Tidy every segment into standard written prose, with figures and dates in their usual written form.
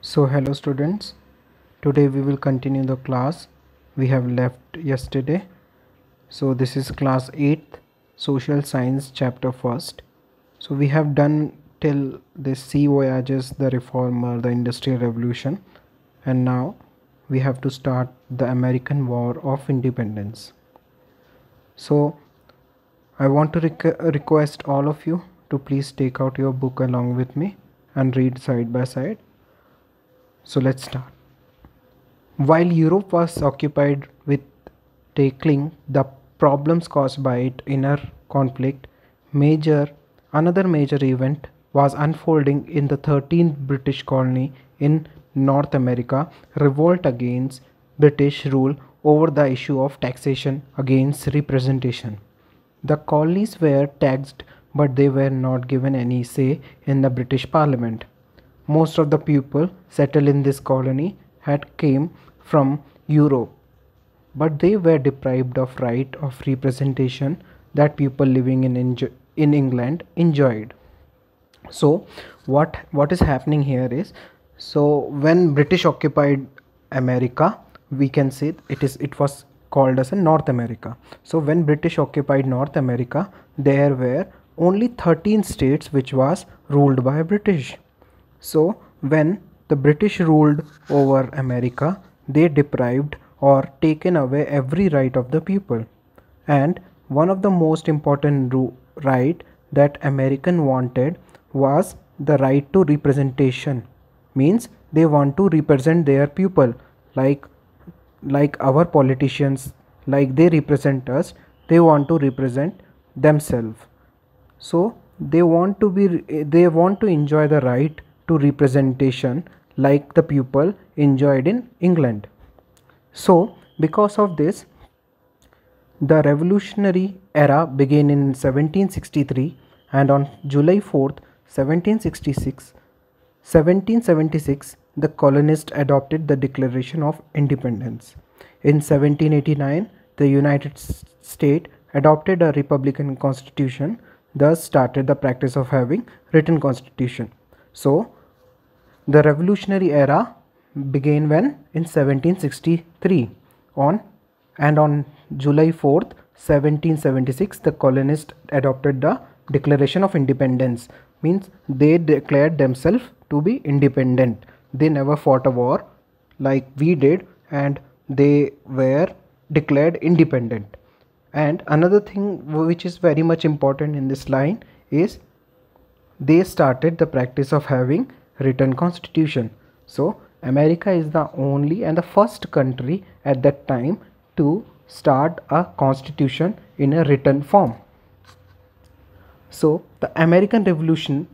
So hello students, today we will continue the class we have left yesterday. So this is class 8th social science chapter 1st. So we have done till the sea voyages, the reformer, the industrial revolution, and now we have to start the American War of Independence. So I want to request all of you to please take out your book along with me and read side by side. So let's start. While Europe was occupied with tackling the problems caused by its inner conflict, major another major event was unfolding in the 13th British colony in North America, revolt against British rule over the issue of taxation against representation. The colonies were taxed, but they were not given any say in the British Parliament. Most of the people settled in this colony had came from Europe, but they were deprived of right of representation that people living in England enjoyed. So what is happening here is, so when British occupied America, we can say it was called as a North America. So when British occupied North America, there were only 13 states which was ruled by British. So when the British ruled over America, they deprived or taken away every right of the people. And one of the most important right that American wanted was the right to representation. Means they want to represent their people, like our politicians, like they represent us, they want to represent themselves. So they want to enjoy the right to representation like the people enjoyed in England. So because of this, the revolutionary era began in 1763, and on July 4th, 1776, the colonists adopted the Declaration of Independence. In 1789, the United States adopted a republican constitution, thus started the practice of having written constitution. So the revolutionary era began when? In 1763. On July 4th, 1776, the colonists adopted the Declaration of Independence. Means they declared themselves to be independent. They never fought a war like we did, and they were declared independent. And another thing which is very much important in this line is they started the practice of having written constitution. So America is the only and the first country at that time to start a constitution in a written form. So the American Revolution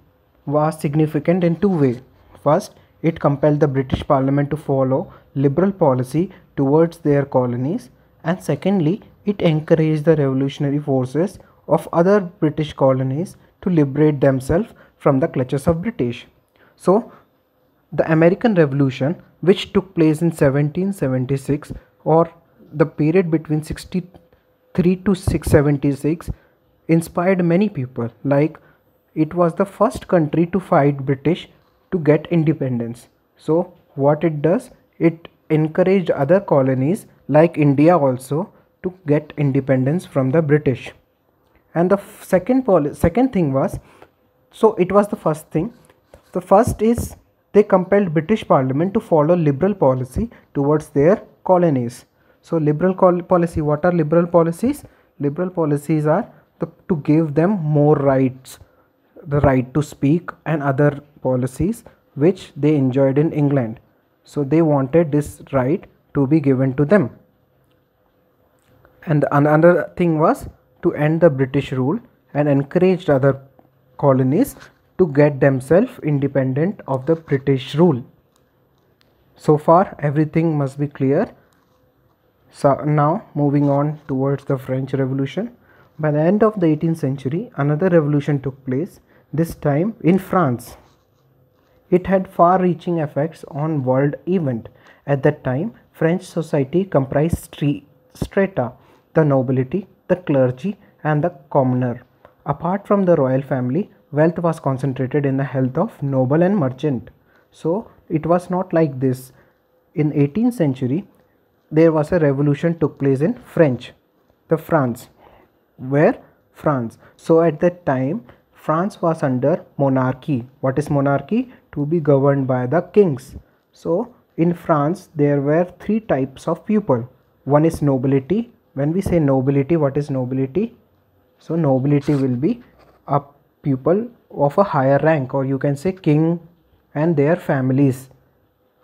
was significant in two ways. First, it compelled the British Parliament to follow liberal policy towards their colonies, and secondly, it encouraged the revolutionary forces of other British colonies to liberate themselves from the clutches of British. So the American Revolution, which took place in 1776, or the period between 63 to 676, inspired many people. Like, it was the first country to fight British to get independence. So what it does, it encouraged other colonies like India also to get independence from the British. And the second thing was, so it was the first thing. The first is they compelled British Parliament to follow liberal policy towards their colonies. So liberal policy, what are liberal policies? Liberal policies are to give them more rights, the right to speak and other policies which they enjoyed in England. So they wanted this right to be given to them. And another thing was to end the British rule and encouraged other colonies to get themselves independent of the British rule. So far everything must be clear. So now moving on towards the French Revolution. By the end of the 18th century, another revolution took place, this time in France. It had far-reaching effects on world event. At that time, French society comprised three strata: the nobility, the clergy, and the commoner. Apart from the royal family, wealth was concentrated in the health of noble and merchant. So it was not like this. In 18th century, there was a revolution took place in France. Where? France. So at that time, France was under monarchy. What is monarchy? To be governed by the kings. So in France, there were three types of people. One is nobility. When we say nobility, what is nobility? So nobility will be a people of a higher rank, or you can say king and their families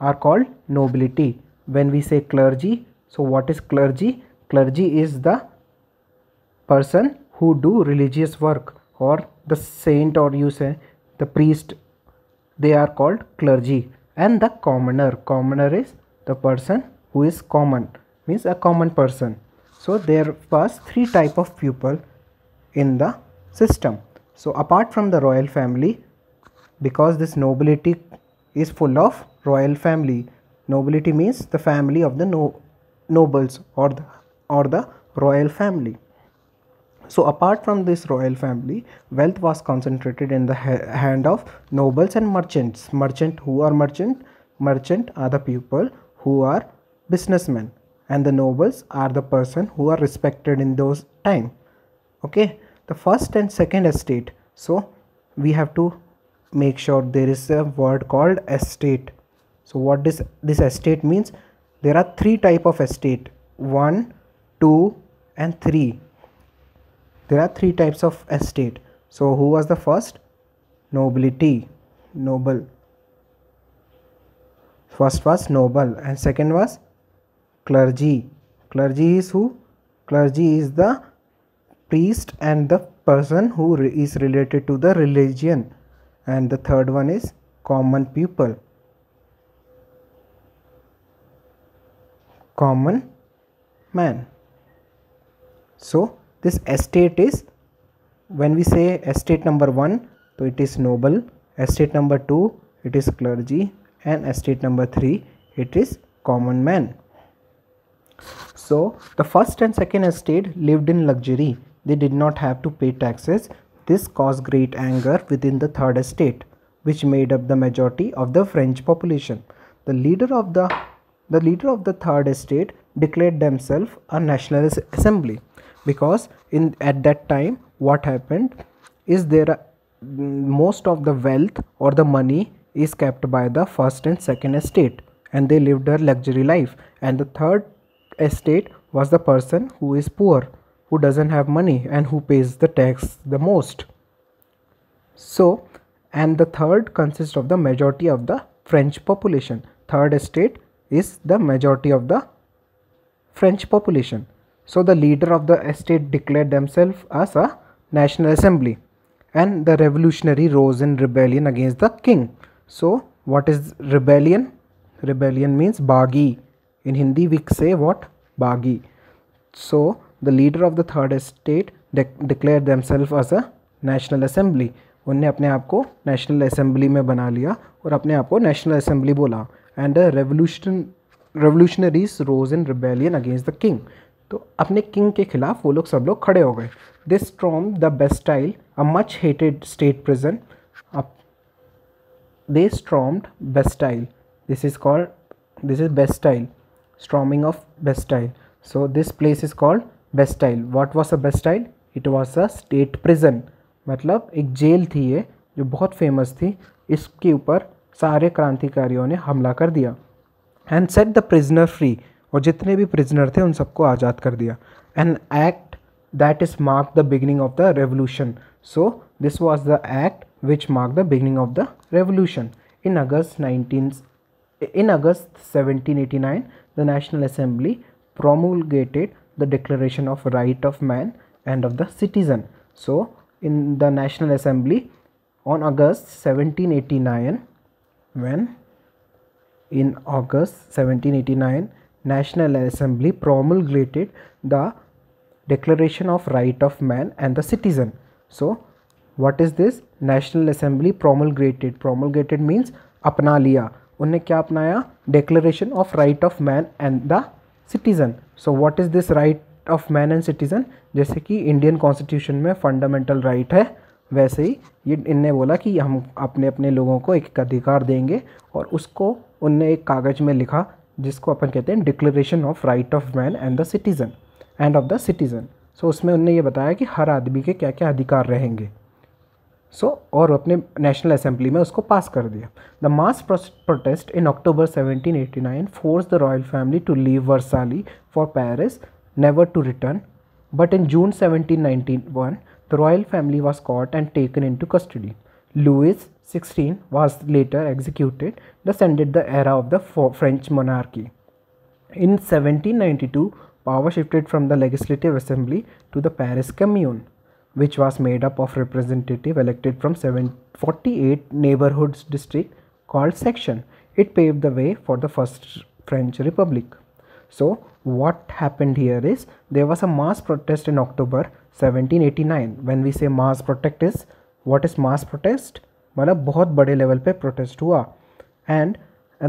are called nobility. When we say clergy, so what is clergy? Clergy is the person who do religious work, or the saint, or you say the priest, they are called clergy. And the commoner is the person who is common, means a common person. So there was three type of people in the system. So apart from the royal family, because this nobility is full of royal family, nobility means the family of the nobles, or the royal family. So apart from this royal family, wealth was concentrated in the hand of nobles and merchants. Who are merchant? Merchant are the people who are businessmen, and the nobles are the person who are respected in those time. Okay, the first and second estate. So we have to make sure there is a word called estate. So what does this estate means? There are three type of estate: 1, 2 and 3. There are three types of estate. So who was the first? Nobility, noble. First was noble, and second was clergy. Clergy is who? Clergy is the priest and the person who is related to the religion. And the third one is common people, common man. So this estate is, when we say estate number 1, so it is noble, estate number 2 it is clergy, and estate number 3 it is common man. So the first and second estate lived in luxury. They did not have to pay taxes. This caused great anger within the third estate, which made up the majority of the French population. The leader of the third estate declared themselves a national assembly, because at that time what happened is most of the wealth or the money is kept by the first and second estate, and they lived a luxury life. And the third estate was the person who is poor, who doesn't have money, and who pays the tax the most. So, and the third consists of the majority of the French population. Third estate is the majority of the French population. So the leader of the estate declared themselves as a national assembly, and the revolutionary rose in rebellion against the king. So what is rebellion? Rebellion means bagi. In Hindi we say what? Bagi. So the leader of the third estate declared themselves as a national assembly. उन्हें अपने आप को national assembly में बना लिया और अपने आप को नेशनल असेंबली बोला. And revolutionaries rose in rebellion against the king. तो अपने किंग के खिलाफ वो लोग सब लोग खड़े हो गए. They stormed the Bastille, a much hated state prison. They stormed Bastille. This is Bastille. Storming of Bastille. So this place is called Bastille. What was a Bastille? It was a state prison. मतलब एक jail थी ये जो बहुत famous थी. इसके ऊपर सारे क्रांतिकारियों ने हमला कर दिया. And set the prisoner free. और जितने भी प्रिजनर थे उन सबको आज़ाद कर दिया. An act that is mark the beginning of the revolution. So this was the act which marked the beginning of the revolution. In August 1789, the National Assembly promulgated the Declaration of Right of Man and of the Citizen. So, in the National Assembly on August 1789, National Assembly promulgated the Declaration of Right of Man and the Citizen. So, what is this? National Assembly promulgated means अपना लिया. उन्हें क्या अपनाया? Declaration of Right of Man and the Citizen. So what is this right of man and citizen? जैसे कि Indian constitution में fundamental right है वैसे ही ये इनने बोला कि हम अपने अपने लोगों को एक अधिकार देंगे, और उसको उनने एक कागज़ में लिखा जिसको अपन कहते हैं declaration of right of man and the citizen and of the citizen. So उसमें उनने ये बताया कि हर आदमी के क्या क्या अधिकार रहेंगे। और अपने नेशनल असेंबली में उसको पास कर दिया। The mass protest in October 1789 force the royal family to leave Versailles for Paris, never to return, but in June 1791 the royal family was caught and taken into custody. Louis XVI was later executed, thus ended the era of the French monarchy. In 1792, power shifted from the Legislative Assembly to the Paris Commune, which was made up of representatives elected from 48 neighborhood districts called section. It paved the way for the first French Republic. So what happened here is there was a mass protest in October 1789. When we say mass protest is, what is mass protest? मतलब बहुत बड़े level पे protest हुआ, and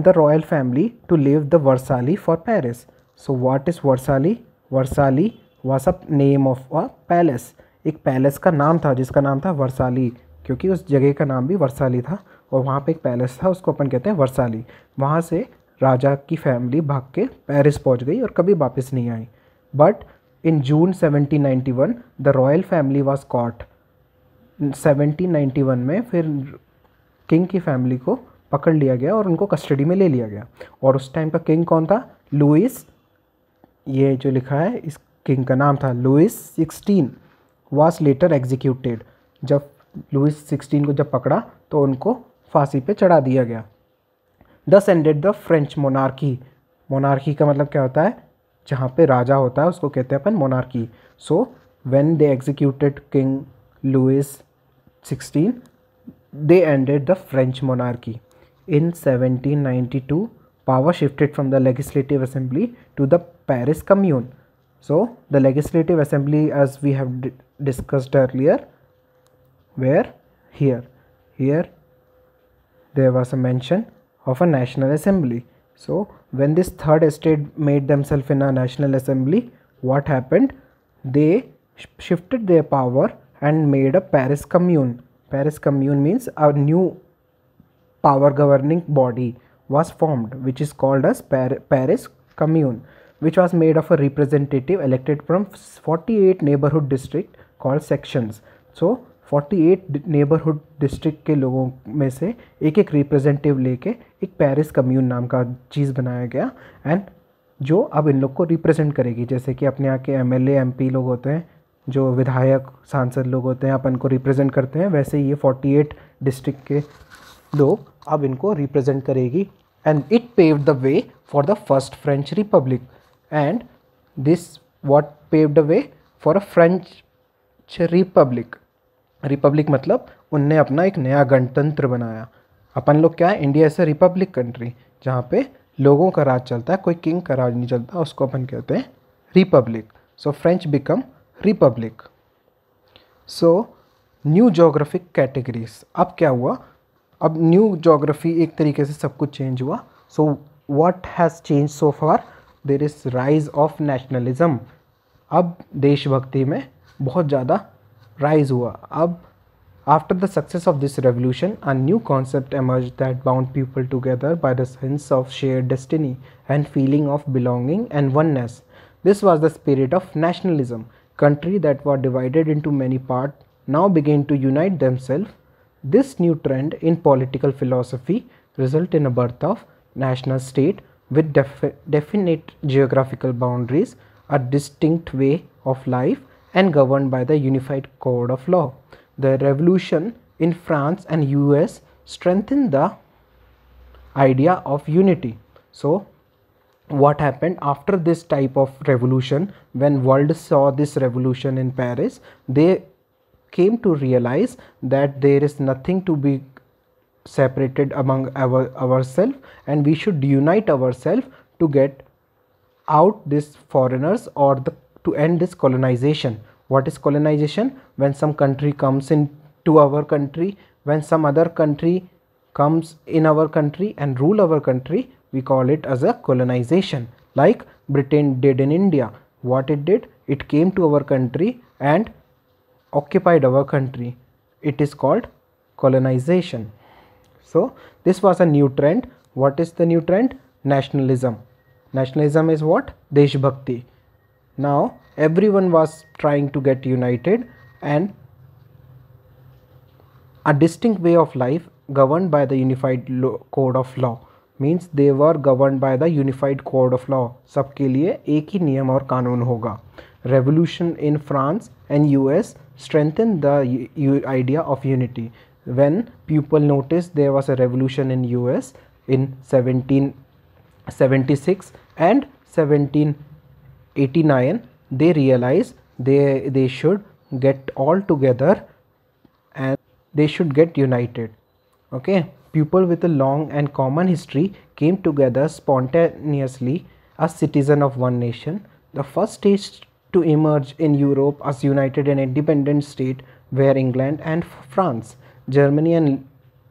the royal family to leave the Versailles for Paris. So what is Versailles? Versailles was a name of a palace. एक palace का नाम था जिसका नाम था वर्साली, क्योंकि उस जगह का नाम भी वर्साली था और वहाँ पे एक पैलेस था, उसको अपन कहते हैं वर्साली। वहाँ से राजा की फैमिली भाग के पेरिस पहुँच गई और कभी वापस नहीं आई। But in June 1791 the royal family was caught. 1791 में फिर किंग की फैमिली को पकड़ लिया गया और उनको कस्टडी में ले लिया गया। और उस टाइम का किंग कौन था? लुइस, ये जो लिखा है इस किंग का नाम था लुइस 16 वाज लेटर एग्जीक्यूटेड। जब लुइस 16 को जब पकड़ा तो उनको फांसी पे चढ़ा दिया गया। Thus ended the French monarchy. Monarchy का मतलब क्या होता है? जहाँ पे राजा होता है उसको कहते हैं अपन monarchy. So when they executed King Louis 16, they ended the French monarchy. In 1792, power shifted from the Legislative Assembly to the Paris Commune. So the Legislative Assembly, as we have discussed earlier, where here there was a mention of a National Assembly. So when this third estate made themselves in a National Assembly, what happened? They shifted their power and made a Paris Commune. Paris Commune means a new power governing body was formed, which is called as Paris Commune, which was made of a representative elected from 48 neighborhood district called sections. So 48 neighbourhood district के लोगों में से एक एक representative लेके एक Paris commune नाम का चीज़ बनाया गया, एंड जो अब इन लोग को रिप्रेजेंट करेगी। जैसे कि अपने यहाँ के एमएलए एमपी लोग होते हैं, जो विधायक सांसद लोग होते हैं अपन को रिप्रेजेंट करते हैं, वैसे ये 48 डिस्ट्रिक्ट के लोग अब इनको रिप्रेजेंट करेगी। And it paved the way for the first French Republic, and this what paved the way for a French Republic. Republic मतलब उनने अपना एक नया गणतंत्र बनाया। अपन लोग क्या है, इंडिया ऐसे रिपब्लिक कंट्री जहाँ पे लोगों का राज चलता है, कोई किंग का राज नहीं चलता, उसको अपन कहते हैं रिपब्लिक। सो French become Republic. So new geographic categories. अब क्या हुआ? अब न्यू जोग्राफी एक तरीके से सब कुछ चेंज हुआ। So what has change so far? There is rise of nationalism. अब देशभक्ति में बहुत ज़्यादा राइज हुआ। अब after the success of this revolution a new concept emerged that bound people together by the sense of shared destiny and feeling of belonging and oneness. This was the spirit of nationalism. Countries that were divided into many parts now began to unite themselves. This new trend in political philosophy resulted in a birth of national state with definite geographical boundaries, a distinct way of life, and governed by the unified code of law. The revolution in France and US strengthened the idea of unity. So what happened after this type of revolution? When world saw this revolution in Paris, they came to realize that there is nothing to be separated among ourselves, and we should unite ourselves to get out these foreigners, or to end this colonization. What is colonization? When some country comes into our country, when some other country comes in our country and rule our country, we call it as a colonization. Like Britain did in India. What it did? It came to our country and occupied our country. it is called colonization. So this was a new trend. What is the new trend? Nationalism. Nationalism is what? Deshbhakti. Now everyone was trying to get united, and a distinct way of life governed by the unified code of law, means they were governed by the unified code of law. सबके लिए एक ही नियम और कानून होगा. Revolution in France and US strengthened the idea of unity. When people noticed there was a revolution in US in 1776 and 1789, they realized they should get all together and they should get united. Okay, people with a long and common history came together spontaneously as citizens of one nation. The first states to emerge in Europe as united and independent state were England and France. Germany and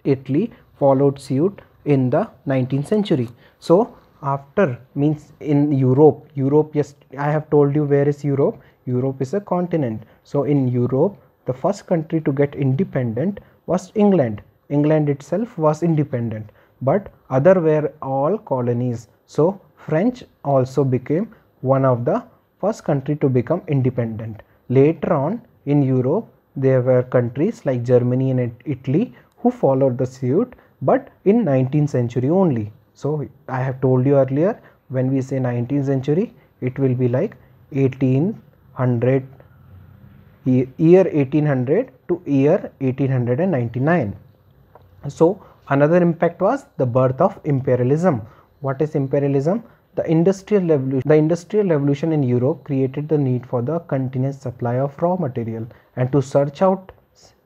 Italy followed suit in the 19th century. So after, means in Europe, yes, I have told you where is Europe. Europe is a continent. So in Europe, the first country to get independent was England. England itself was independent, but other were all colonies. So French also became one of the first country to become independent. Later on in Europe, there were countries like Germany and Italy who followed the suit, but in 19th century only. So I have told you earlier, when we say 19th century, it will be like 1800, year 1800 to year 1899. So another impact was the birth of imperialism. What is imperialism? The industrial revolution in Europe created the need for the continuous supply of raw material, and to search out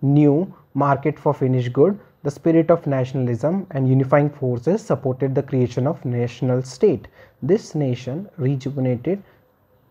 new market for finished good. The spirit of nationalism and unifying forces supported the creation of national state. This nation, rejuvenated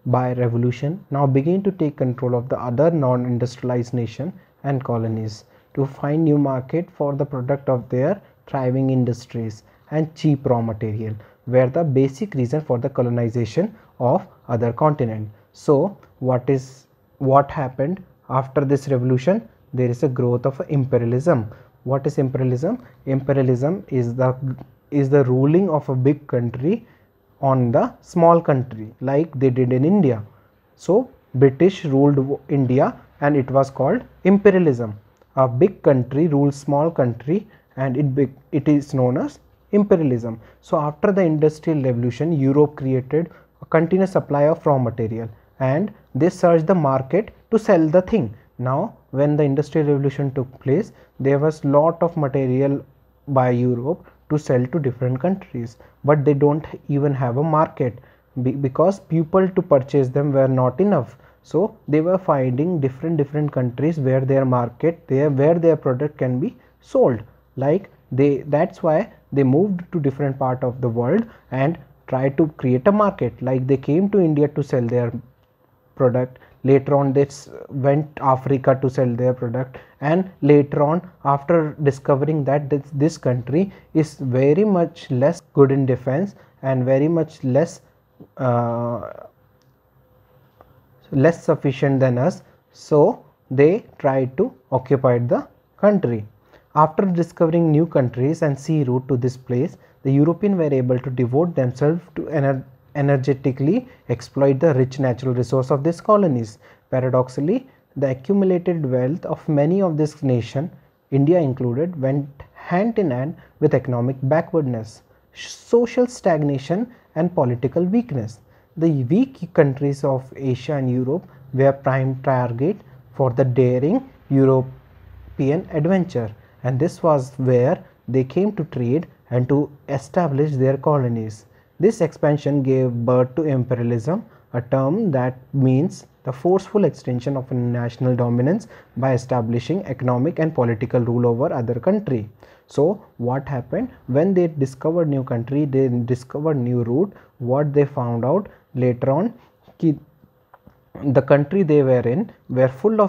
by revolution, now began to take control of the other non-industrialized nation and colonies to find new market for the product of their thriving industries and cheap raw material were the basic reason for the colonization of other continent. So what happened after this revolution? There is a growth of imperialism. What is imperialism? Imperialism is the ruling of a big country on the small country, like they did in India. So British ruled India and it was called imperialism. A big country rules small country and it is known as imperialism. So after the industrial revolution, Europe created a continuous supply of raw material and they searched the market to sell the thing. Now when the industrial revolution took place, there was lot of material by Europe to sell to different countries, but they don't even have a market because people to purchase them were not enough. So they were finding different countries where their market where their product can be sold. Like that's why they moved to different part of the world and tried to create a market. Like they came to India to sell their product. Later on they went Africa to sell their product, and later on, after discovering that this country is very much less good in defense and very much less sufficient than us, so they tried to occupy the country. After discovering new countries and sea route to this place, the Europeans were able to devote themselves to energetically exploit the rich natural resource of these colonies. Paradoxically, the accumulated wealth of many of these nations, India included, went hand in hand with economic backwardness, social stagnation and political weakness. The weak countries of Asia and Europe were prime target for the daring European adventure, and this was where they came to trade and to establish their colonies. This expansion gave birth to imperialism, a term that means the forceful extension of national dominance by establishing economic and political rule over other country. So what happened when they discovered new country, they discovered new route. What they found out later on, the country they were in were full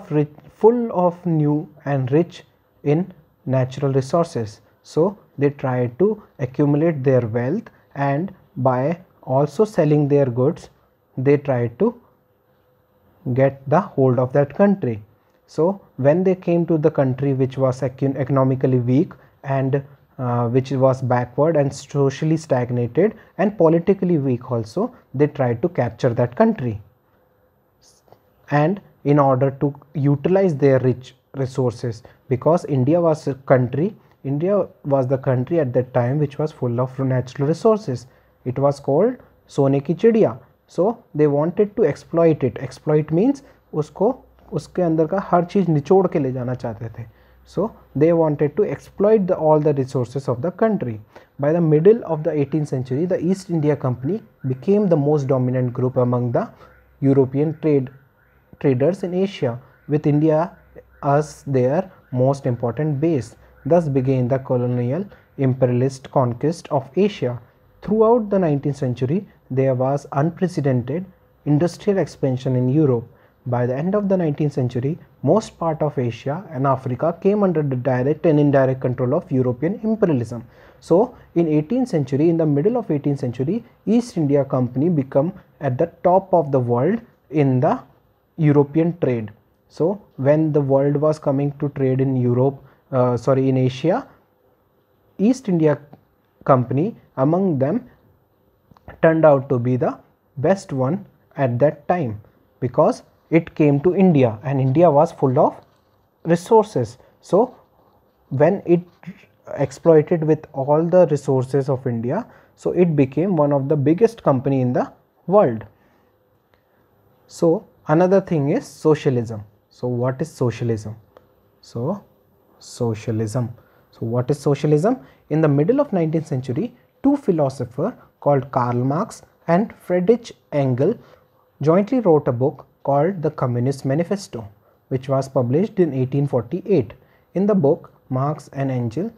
of new and rich in natural resources. So they tried to accumulate their wealth, and by also selling their goods, they tried to get the hold of that country. So when they came to the country which was economically weak and which was backward and socially stagnated and politically weak also, they tried to capture that country. And in order to utilize their rich resources, because India was the country at that time which was full of natural resources. It was called सोने की चिड़िया. So they wanted to exploit it. Exploit means उसको उसके अंदर का हर चीज़ निचोड़ के ले जाना चाहते थे. So they wanted to exploit all the resources of the country. By the middle of the 18th century, the East India Company became the most dominant group among the European traders in Asia, with India as their most important base. Thus began the colonial imperialist conquest of Asia. Throughout the 19th century, there was unprecedented industrial expansion in Europe. By the end of the 19th century, most part of Asia and Africa came under the direct and indirect control of European imperialism. So, in 18th century, in the middle of 18th century, East India Company become at the top of the world in the European trade. So, when the world was coming to trade in in Asia, East India Company among them turned out to be the best one at that time, because it came to India and India was full of resources. So when it exploited with all the resources of India, so it became one of the biggest company in the world. So another thing is socialism. So what is socialism? So what is socialism? In the middle of 19th century, two philosophers called Karl Marx and Friedrich Engels jointly wrote a book called The Communist Manifesto, which was published in 1848. In the book, Marx and Engels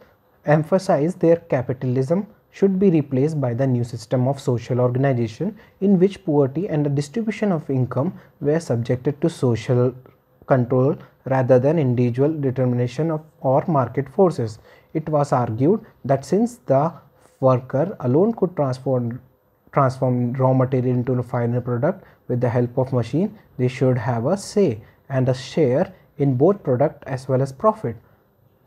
emphasized that capitalism should be replaced by the new system of social organization in which poverty and the distribution of income were subjected to social control rather than individual determination or market forces. It was argued that since the worker alone could transform raw material into a final product with the help of machine, they should have a say and a share in both product as well as profit.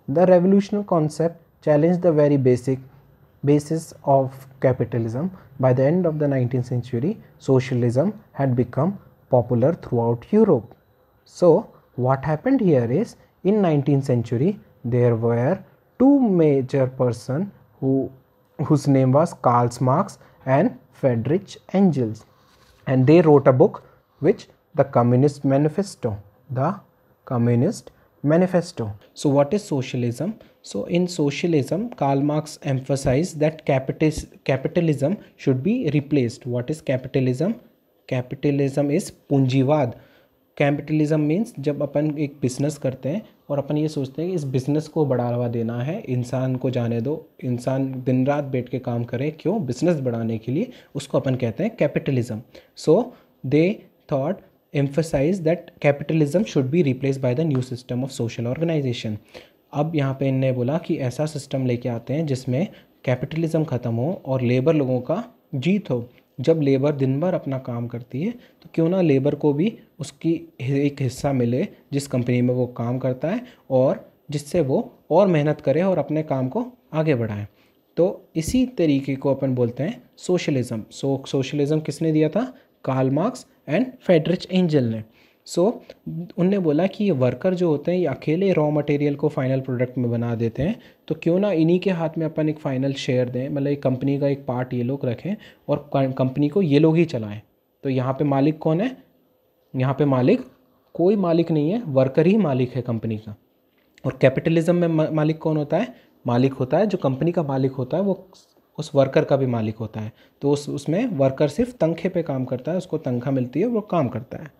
The revolutionary concept challenged the very basis of capitalism. By the end of the 19th century, socialism had become popular throughout Europe. So what happened here is, in 19th century there were two major persons whose name was Karl Marx and Friedrich Engels, and they wrote a book which the Communist Manifesto. So what is socialism? So in socialism, Karl Marx emphasized that capitalism should be replaced. What is capitalism? Capitalism is पूंजीवाद. Capitalism means जब अपन एक business करते हैं और अपन ये सोचते हैं कि इस बिज़नेस को बढ़ावा देना है, इंसान को जाने दो, इंसान दिन रात बैठ के काम करे, क्यों? बिज़नेस बढ़ाने के लिए, उसको अपन कहते हैं capitalism. So they thought emphasize that capitalism should be replaced by the new system of social organization. अब यहाँ पे इनने बोला कि ऐसा सिस्टम लेके आते हैं जिसमें कैपिटलिज्म ख़त्म हो और लेबर लोगों का जीत हो. जब लेबर दिन भर अपना काम करती है तो क्यों ना लेबर को भी उसकी एक हिस्सा मिले जिस कंपनी में वो काम करता है, और जिससे वो और मेहनत करे और अपने काम को आगे बढ़ाए. तो इसी तरीके को अपन बोलते हैं सोशलिज्म. सोशलिज्म किसने दिया था? Karl Marx and Friedrich Engel ने. उनने बोला कि ये वर्कर जो होते हैं ये अकेले रॉ मटेरियल को फाइनल प्रोडक्ट में बना देते हैं, तो क्यों ना इन्हीं के हाथ में अपन एक फ़ाइनल शेयर दें, मतलब एक कंपनी का एक पार्ट ये लोग रखें और कंपनी को ये लोग ही चलाएं. तो यहाँ पे मालिक कौन है? यहाँ पे मालिक कोई मालिक नहीं है, वर्कर ही मालिक है कंपनी का. और कैपिटलिज्म में मालिक कौन होता है? मालिक होता है जो कंपनी का मालिक होता है वो उस वर्कर का भी मालिक होता है. तो उसमें वर्कर सिर्फ तनख्वाह पे काम करता है, उसको तनख्वाह मिलती है, वो काम करता है.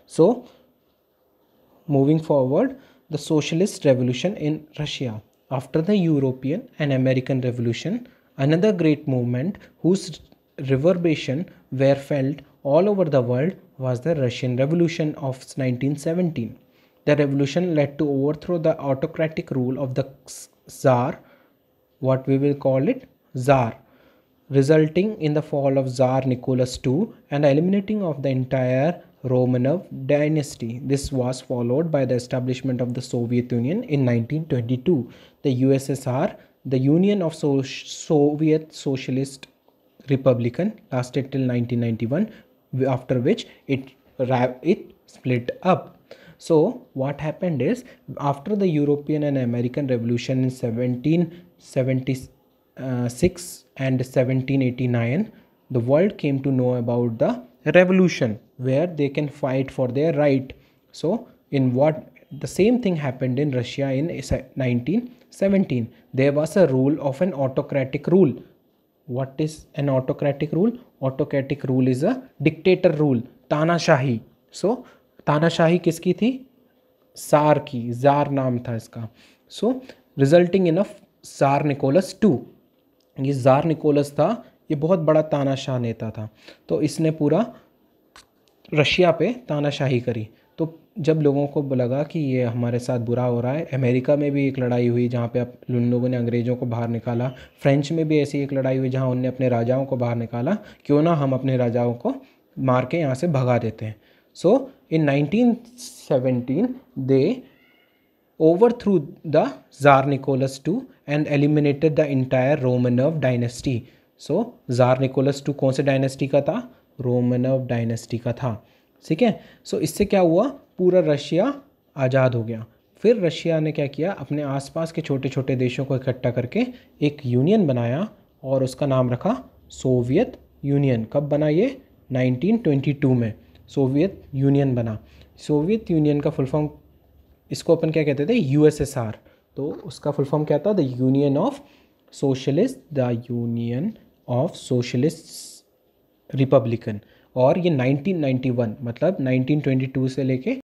So, moving forward, the socialist revolution in Russia. After the European and American Revolution, another great movement whose reverberation were felt all over the world was the Russian Revolution of 1917. The revolution led to overthrow the autocratic rule of the Tsar, what we will call it Tsar, resulting in the fall of Tsar Nicholas II and the eliminating of the entire Romanov dynasty. This was followed by the establishment of the Soviet Union in 1922. The USSR, the Union of Soviet Socialist Republican, lasted till 1991, after which it split up. So what happened is, after the European and American Revolution in 1776 and 1789, the world came to know about the revolution where they can fight for their right. So in what the same thing happened in Russia in 1917. There was a rule of an autocratic rule. What is an autocratic rule? Autocratic rule is a dictator rule, तानाशाही. So तानाशाही किसकी थी? सार की, jar नाम था इसका. So resulting in a tsar Nicholas two. ये जार निकोलस था, ये बहुत बड़ा तानाशाह नेता था. तो इसने पूरा रशिया पे तानाशाही करी. तो जब लोगों को लगा कि ये हमारे साथ बुरा हो रहा है, अमेरिका में भी एक लड़ाई हुई जहाँ पे उन लोगों ने अंग्रेज़ों को बाहर निकाला. फ्रेंच में भी ऐसी एक लड़ाई हुई जहाँ उनने अपने राजाओं को बाहर निकाला. क्यों ना हम अपने राजाओं को मार के यहाँ से भगा देते हैं. So in 1917 they overthrew the Tsar Nicholas II and eliminated the entire Romanov dynasty. So Tsar Nicholas II कौन से डायनेस्टी का था? रोमनव डायनेस्टी का था. ठीक है. सो इससे क्या हुआ? पूरा रशिया आज़ाद हो गया. फिर रशिया ने क्या किया? अपने आसपास के छोटे छोटे देशों को इकट्ठा करके एक यूनियन बनाया और उसका नाम रखा सोवियत यूनियन. कब बना ये? 1922 में सोवियत यूनियन बना. सोवियत यूनियन का फुल फॉर्म, इसको अपन क्या कहते थे? यूएसएसआर. तो उसका फुल फॉर्म क्या था? The union of socialist Republican. और ये 1991 मतलब 1922 से लेके